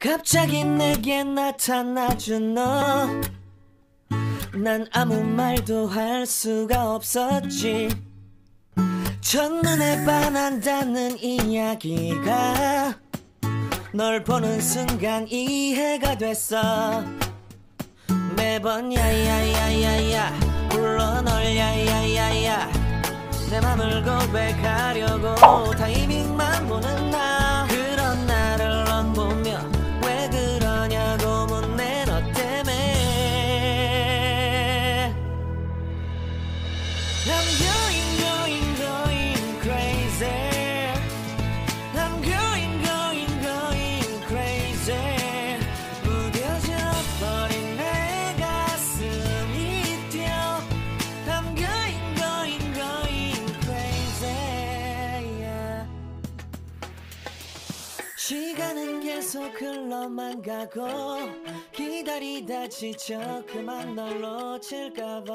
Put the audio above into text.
갑자기 내게 나타나준 너, 난 아무 말도 할 수가 없었지. 첫눈에 반한다는 이야기가 널 보는 순간 이해가 됐어. 매번 야야야야야 불러 널 야야야야, 내 맘을 고백하려고 타이밍만 보는 나. 그런 나를 넌 보며 왜 그러냐고 묻네. 너 때문에 I'm going crazy. I'm going crazy. 무뎌져 버린 내 가슴이 뛰어. I'm going crazy, yeah. 시간은 계속 흘러만 가고 기다리다 지쳐 그만 널 놓칠까봐